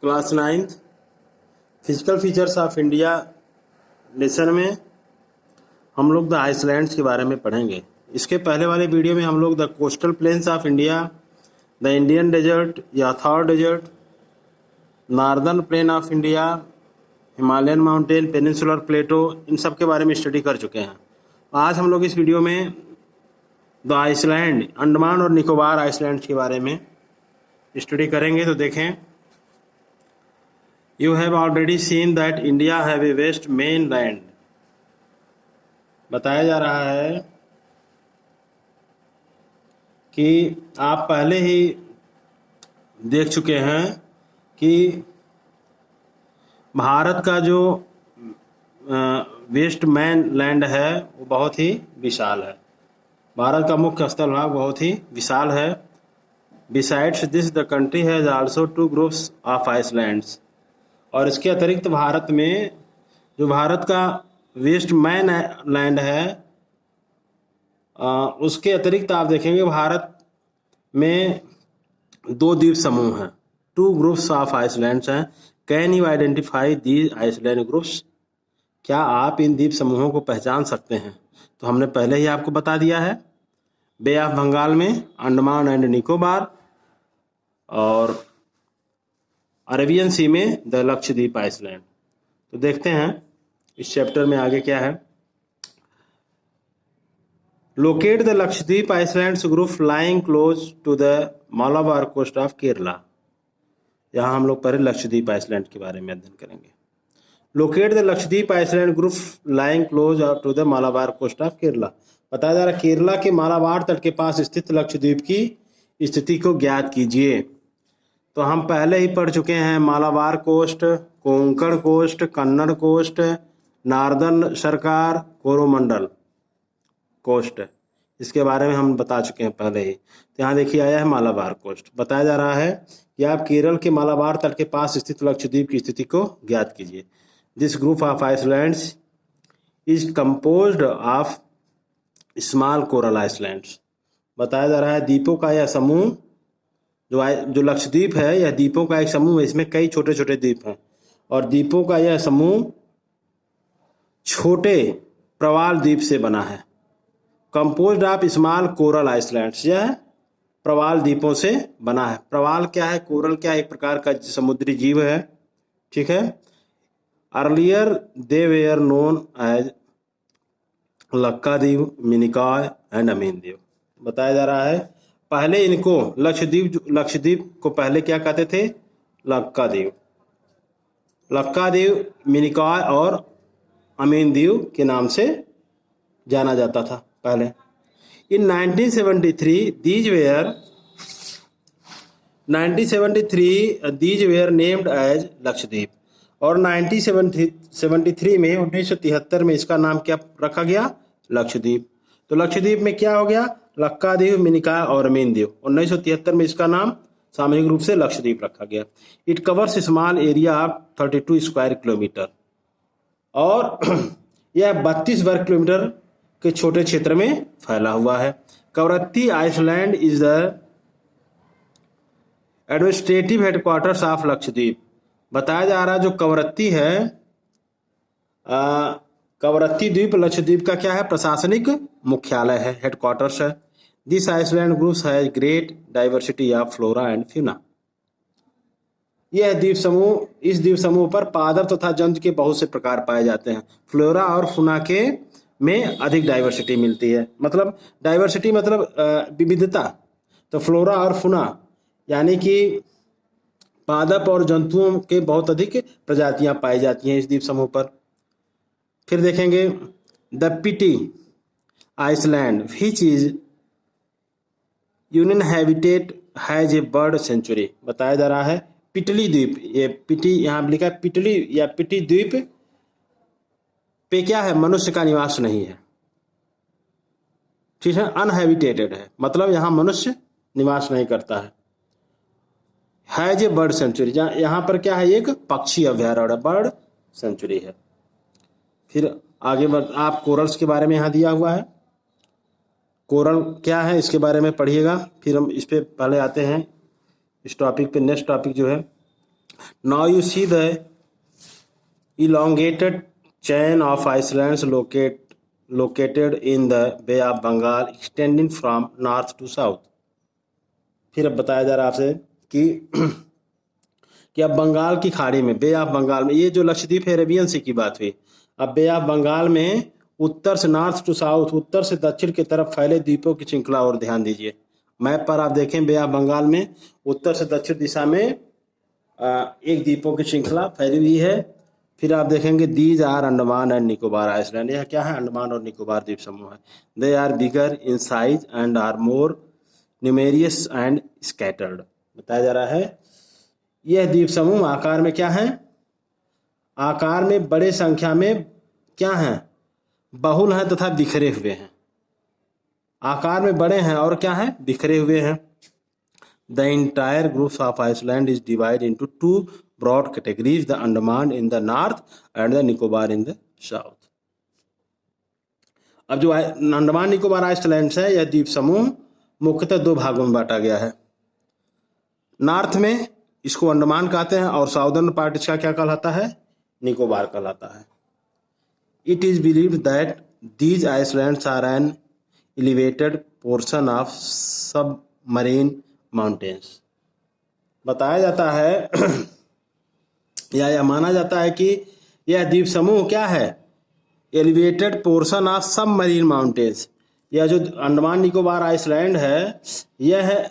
Class 9th physical features of India lesson में हम लोग द आइसलैंड्स के बारे में पढ़ेंगे। इसके पहले वाले वीडियो में हम लोग the coastal plains of India, the Indian desert या Thar desert, northern plain of India, Himalayan mountain, peninsular plateau, इन सब के बारे में स्टडी कर चुके हैं। आज हम लोग इस वीडियो में द आइसलैंड, अंडमान और निकोबार आइसलैंड्स के बारे में स्टडी करेंगे। तो देखें, you have already seen that India have a vast mainland. बताया जा रहा है कि आप पहले ही देख चुके हैं कि भारत का जो वेस्ट मेन लैंड है वो बहुत ही विशाल है। भारत का मुख्य स्थल भाग बहुत ही विशाल है। Besides this the country has also 2 groups of islands. और इसके अतिरिक्त भारत में जो भारत का वेस्ट मेन लैंड है उसके अतिरिक्त आप देखेंगे भारत में 2 द्वीप समूह हैं, 2 ग्रुप्स ऑफ आइसलैंड्स हैं। Can you identify these island groups? क्या आप इन द्वीप समूहों को पहचान सकते हैं? तो हमने पहले ही आपको बता दिया है। बे ऑफ बंगाल में अंडमान एंड निकोबार और अरेबियन सी में द लक्षद्वीप आइसलैंड। तो देखते हैं इस चैप्टर में आगे क्या है। Locate the Lakshadweep islands group lying close to the Malabar coast of Kerala. यहाँ हम लोग पहले लक्षद्वीप आइसलैंड के बारे में अध्ययन करेंगे। Locate the Lakshadweep island group lying close to the Malabar coast of Kerala. बताया जा रहा है केरला के मालाबार तट के पास स्थित लक्षद्वीप की स्थिति को ज्ञात कीजिए। तो हम पहले ही पढ़ चुके हैं Malabar coast, Konkan coast, Kannada coast, northern Circars, Coromandel coast, इसके बारे में हम बता चुके हैं पहले ही। तो यहाँ देखिए आया है मालाबार कोस्ट। बताया जा रहा है कि आप केरल के मालाबार तट के पास स्थित लक्षद्वीप की स्थिति को ज्ञात कीजिए। This group of islands is composed of small coral islands. बताया जा रहा है द्वीपों का यह समूह जो लक्षद्वीप है, यह द्वीपों का एक समूह है। इसमें कई छोटे छोटे द्वीप हैं और द्वीपों का यह समूह छोटे प्रवाल द्वीप से बना है। Composed of small coral islands, यह प्रवाल द्वीपों से बना है। प्रवाल क्या है, कोरल क्या है? एक प्रकार का समुद्री जीव है, ठीक है। Earlier they were known as Laccadive, Minicoy and Amindivi. बताया जा रहा है पहले इनको लक्षद्वीप को पहले क्या कहते थे? लक्काद्वीप, मिनिकॉय और अमीनद्वीप के नाम से जाना जाता था पहले। In 1973 these were named as Lakshadweep. और 1973 में 1973 में इसका नाम क्या रखा गया? लक्षद्वीप। तो लक्षद्वीप में क्या हो गया? लक्काद्वीप, मिनिकॉय और अमीनद्वीप। 1973 में इसका नाम सामूहिक रूप से लक्षद्वीप रखा गया। It covers small area of 32 square kilometre. और यह 32 वर्ग किलोमीटर के छोटे क्षेत्र में फैला हुआ है। Kavaratti island is the administrative headquarters of Lakshadweep. बताया जा रहा है जो कवरत्ती है, कवरत्ती द्वीप लक्षद्वीप का क्या है? प्रशासनिक मुख्यालय है, हेडक्वार्टर्स है। This island groups has great diversity of flora and fauna. यह इस द्वीप समूह पर पादप तथा जंतु के बहुत से प्रकार पाए जाते हैं। फ्लोरा और फुना के में अधिक डाइवर्सिटी मिलती है। मतलब डाइवर्सिटी मतलब विविधता। तो फ्लोरा और फुना यानी कि पादप और जंतुओं के बहुत अधिक प्रजातियां पाई जाती हैं इस द्वीप समूह पर। फिर देखेंगे the Pitti island which is uninhabited has a bird sanctuary. बताया जा रहा है पिटली द्वीप, ये पिटी यहाँ लिखा है पिटली या पिटी द्वीप पे क्या है? मनुष्य का निवास नहीं है, ठीक है। अनहैबिटेटेड है, मतलब यहाँ मनुष्य निवास नहीं करता है। हैज ए बर्ड सेंचुरी, यहाँ पर क्या है? एक पक्षी अभ्यारण्य, बर्ड सेंचुरी है। फिर आगे आप कोरल्स के बारे में यहाँ दिया हुआ है। कोरल क्या है इसके बारे में पढ़िएगा। फिर हम इस पे पहले आते हैं इस टॉपिक पे। नेक्स्ट टॉपिक जो है Now you see the elongated chain of islands located in the Bay of Bengal extending from north to south. फिर अब बताया जा रहा है आपसे कि अब बंगाल की खाड़ी में, बे ऑफ बंगाल में, ये जो लक्षद्वीप है अरेबियन सी की बात हुई, अब बे ऑफ बंगाल में उत्तर से नॉर्थ टू साउथ, उत्तर से दक्षिण की तरफ फैले द्वीपों की श्रृंखला और ध्यान दीजिए। मैप पर आप देखें बे ऑफ बंगाल में उत्तर से दक्षिण दिशा में एक द्वीपों की श्रृंखला फैली हुई है। फिर आप देखेंगे these are Andaman and Nicobar island, यह क्या है? अंडमान और निकोबार द्वीप समूह है। They are bigger in size and are more numerous and scattered. बताया जा रहा है यह द्वीप समूह आकार में क्या है? आकार में बड़े संख्या में क्या हैं? बहुल हैं तथा बिखरे हुए हैं। आकार में बड़े हैं और क्या है? बिखरे हुए हैं। The entire group of island is divide into two broad categories, the Andaman in the north and the Nicobar in the south. अब जो अंडमान निकोबार आइसलैंड है, यह द्वीप समूह मुख्यतः दो भागों में बांटा गया है। नॉर्थ में इसको अंडमान कहते हैं और साउदर्न पार्ट इसका क्या कहलाता है? निकोबार कहलाता है। It is believed that these islands are an elevated portion of submarine mountains. बताया जाता है या यह माना जाता है कि यह द्वीप समूह क्या है? Elevated portion of submarine mountains. यह जो अंडमान निकोबार आइसलैंड है, यह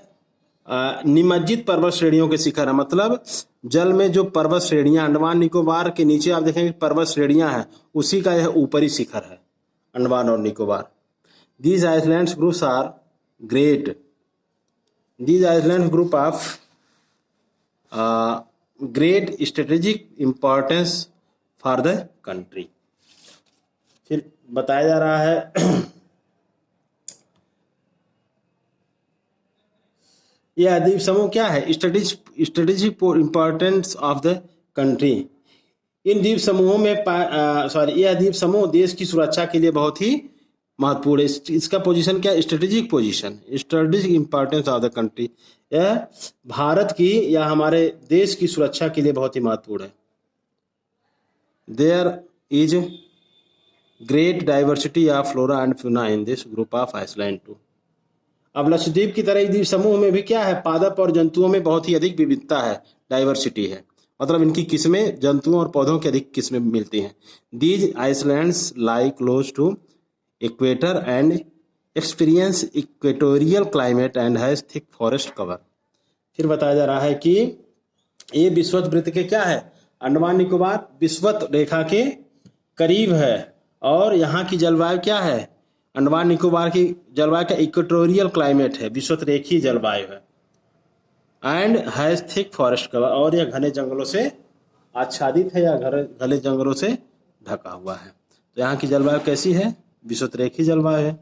निमज्जित पर्वत श्रेणियों के शिखर है। मतलब जल में जो पर्वत श्रेणियां अंडमान निकोबार के नीचे आप देखेंगे पर्वत श्रेणियां हैं, उसी का यह ऊपरी शिखर है अंडमान और Nicobar. These islands groups are great, these island group of great strategic importance for the country. फिर बताया जा रहा है यह द्वीप समूह क्या है? Strategic importance of the country. इन द्वीप समूहों में यह द्वीप समूह देश की सुरक्षा के लिए बहुत ही महत्वपूर्ण है। इसका पोजीशन क्या है? Strategic position, strategic importance of the country. यह भारत की या हमारे देश की सुरक्षा के लिए बहुत ही महत्वपूर्ण है। There is great diversity of flora and fauna in this group of island too. अब लक्षद्वीप की तरह द्वीप समूह में भी क्या है? पादप और जंतुओं में बहुत ही अधिक विविधता है, डाइवर्सिटी है। मतलब इनकी किस्में जंतुओं और पौधों की अधिक किस्में मिलती हैं। These islands lie close to equator and experience equatorial climate and has thick forest cover. फिर बताया जा रहा है कि ये विषुवत वृत्त के क्या है? अंडमान निकोबार विषुवत रेखा के करीब है और यहाँ की जलवायु क्या है? अंडमान निकोबार की जलवायु का इक्वेटोरियल क्लाइमेट है, विषुवत रेखीय जलवायु है। And has thick forest cover, और यह घने जंगलों से आच्छादित है या घने जंगलों से ढका हुआ है। तो यहाँ की जलवायु कैसी है? विषुवत रेखीय जलवायु है।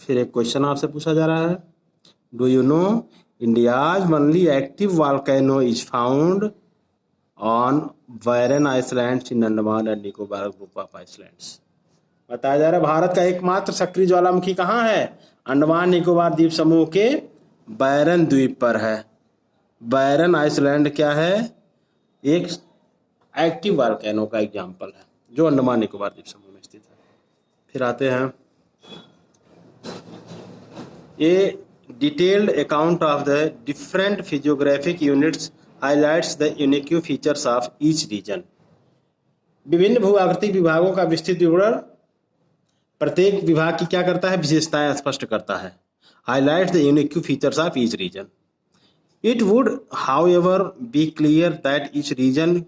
फिर एक क्वेश्चन आपसे पूछा जा रहा है, do you know India's only active volcano is found on Barren islands in Andaman and Nicobar group of islands. बताया जा रहा है भारत का एकमात्र सक्रिय ज्वालामुखी कहाँ है? अंडमान निकोबार द्वीप समूह के बैरन द्वीप पर है। बैरन आइसलैंड क्या है? एक एक्टिव वॉल्केनो का एग्जाम्पल है जो अंडमान निकोबार द्वीप समूह में स्थित है। फिर आते हैं ये detailed account of the different physiographic units highlights the unique features of each reason. विभिन्न भू-आकृतिक विभागों का विस्तृत विवरण प्रत्येक विभाग की क्या करता है? विशेषताएं स्पष्ट करता है। Highlights the unique features of each region. It would however be clear that each region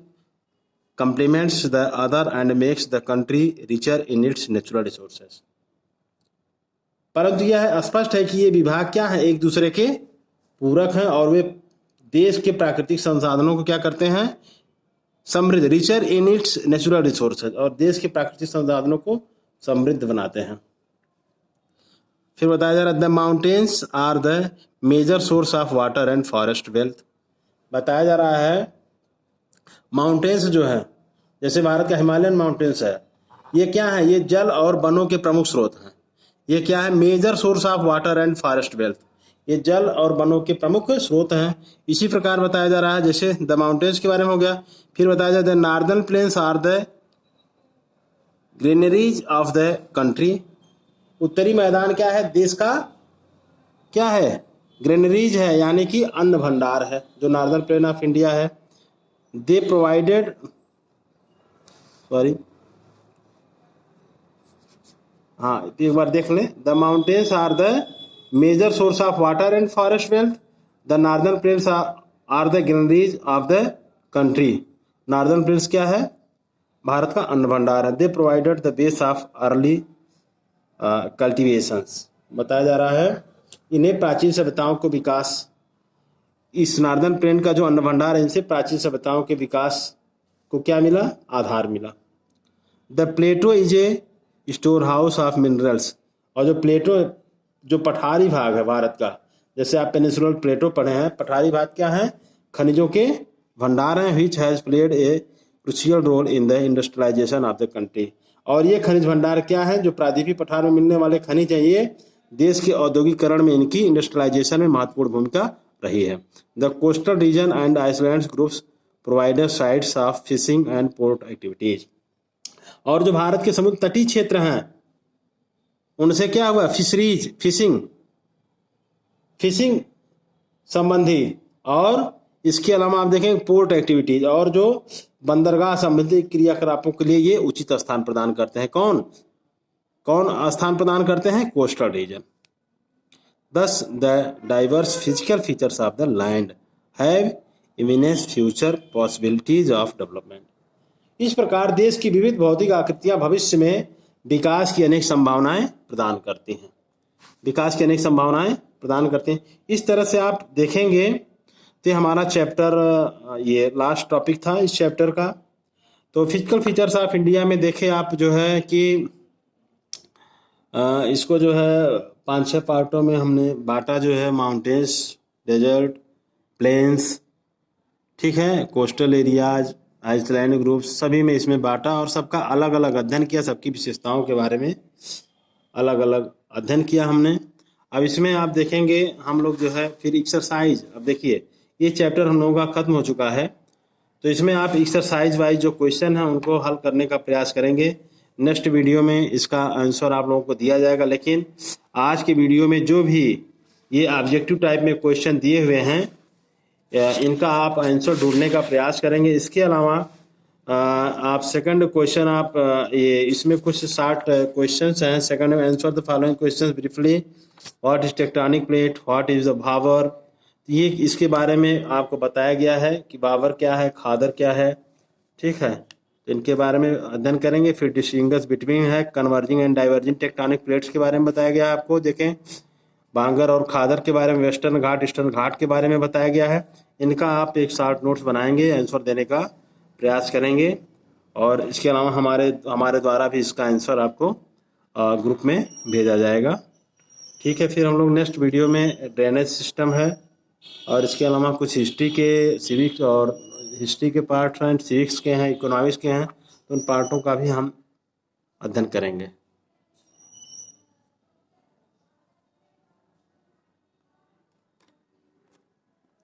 complements the other and makes the country richer in its natural resources। परंतु यह स्पष्ट है कि ये विभाग क्या है? एक दूसरे के पूरक हैं और वे देश के प्राकृतिक संसाधनों को क्या करते हैं? समृद्ध, richer in its natural resources, और देश के प्राकृतिक संसाधनों को समृद्ध बनाते हैं। फिर बताया जा रहा है the mountains are the major source of water and forest wealth. बताया जा रहा है माउंटेन्स जो है, जैसे भारत का हिमालयन माउंटेन्स है, ये क्या है? ये जल और वनों के प्रमुख स्रोत हैं। ये क्या है? Major source of water and forest wealth. ये जल और वनों के प्रमुख स्रोत हैं। इसी प्रकार बताया जा रहा है, जैसे द माउंटेन्स के बारे में हो गया, फिर बताया जाता है northern plains are the greeneries of the country. उत्तरी मैदान क्या है, देश का क्या है, ग्रीनरीज है, यानी कि अन्न भंडार है, जो नॉर्दर्न प्लेन ऑफ इंडिया है। दे प्रोवाइडेड एक बार देख लें, the mountains are the major source of water and forest wealth. The northern plains are the greeneries of the country. Northern plains क्या है, भारत का अन्न भंडार है। They provided the base of early cultivations. बताया जा रहा है इन्हें प्राचीन सभ्यताओं को विकास, इस नॉर्दर्न प्लेन का जो अन्न भंडार है, इनसे प्राचीन सभ्यताओं के विकास को क्या मिला, आधार मिला। The plateau is a storehouse of minerals. और जो प्लेटो, जो पठारी भाग है भारत का, जैसे आप पेनिनसुलर प्लेटो पढ़े हैं, पठारी भाग क्या है, खनिजों के भंडार हैं, which has played a crucial role in the industrialisation of the country. और ये खनिज भंडार क्या है, जो प्रायद्वीपीय पठार में मिलने वाले खनिज हैं, ये देश के औद्योगिकरण में, इनकी इंडस्ट्रियलाइजेशन में महत्वपूर्ण भूमिका रही है। The coastal region and islands groups provider sites of fishing and port activities. और जो भारत के समुद्र तटीय क्षेत्र हैं, उनसे क्या हुआ, फिशरीज, फिशिंग संबंधी, और इसके अलावा आप देखें पोर्ट एक्टिविटीज, और जो बंदरगाह संबंधी क्रियाकलापों के लिए ये उचित स्थान प्रदान करते हैं। कौन स्थान प्रदान करते हैं, coastal region. Thus, the diverse physical features of the land have immense future possibilities of development. इस प्रकार देश की विविध भौतिक आकृतियां भविष्य में विकास की अनेक संभावनाएं प्रदान करती हैं, इस तरह से आप देखेंगे तो हमारा चैप्टर, ये लास्ट टॉपिक था इस चैप्टर का। तो फिजिकल फीचर्स ऑफ इंडिया में देखें आप, जो है कि इसको जो है 5-6 पार्टों में हमने बांटा, जो है माउंटेन्स, डेजर्ट, प्लेन्स, ठीक है, कोस्टल एरियाज, आइसलैंड ग्रुप्स, सभी में इसमें बांटा और सबका अलग अलग अध्ययन किया, सबकी विशेषताओं के बारे में अलग अलग अध्ययन किया हमने। अब इसमें आप देखेंगे हम लोग जो है फिर एक्सरसाइज, अब देखिए ये चैप्टर हम लोगों का खत्म हो चुका है, तो इसमें आप एक्सरसाइज वाइज जो क्वेश्चन है उनको हल करने का प्रयास करेंगे। नेक्स्ट वीडियो में इसका आंसर आप लोगों को दिया जाएगा, लेकिन आज के वीडियो में जो भी ये ऑब्जेक्टिव टाइप में क्वेश्चन दिए हुए हैं, इनका आप आंसर ढूंढने का प्रयास करेंगे। इसके अलावा आप सेकंड क्वेश्चन, आप ये इसमें कुछ 60 क्वेश्चंस हैं। सेकंड में answer the following questions briefly. What is tectonic plate, what is the भावर, ये इसके बारे में आपको बताया गया है कि भावर क्या है, खादर क्या है, ठीक है, तो इनके बारे में अध्ययन करेंगे। फिर डिस्टिंग्विश बिटवीन है, converging and diverging tectonic plates के बारे में बताया गया है आपको। देखें बांगर और खादर के बारे में, वेस्टर्न घाट, ईस्टर्न घाट के बारे में बताया गया है। इनका आप एक शॉर्ट नोट्स बनाएंगे, आंसर देने का प्रयास करेंगे, और इसके अलावा हमारे द्वारा भी इसका आंसर आपको ग्रुप में भेजा जाएगा, ठीक है। फिर हम लोग नेक्स्ट वीडियो में ड्रेनेज सिस्टम है, और इसके अलावा कुछ हिस्ट्री के, सिविक्स और हिस्ट्री के पार्ट हैं, सिविक्स के हैं, इकोनॉमिक्स के हैं, तो उन पार्टों का भी हम अध्ययन करेंगे।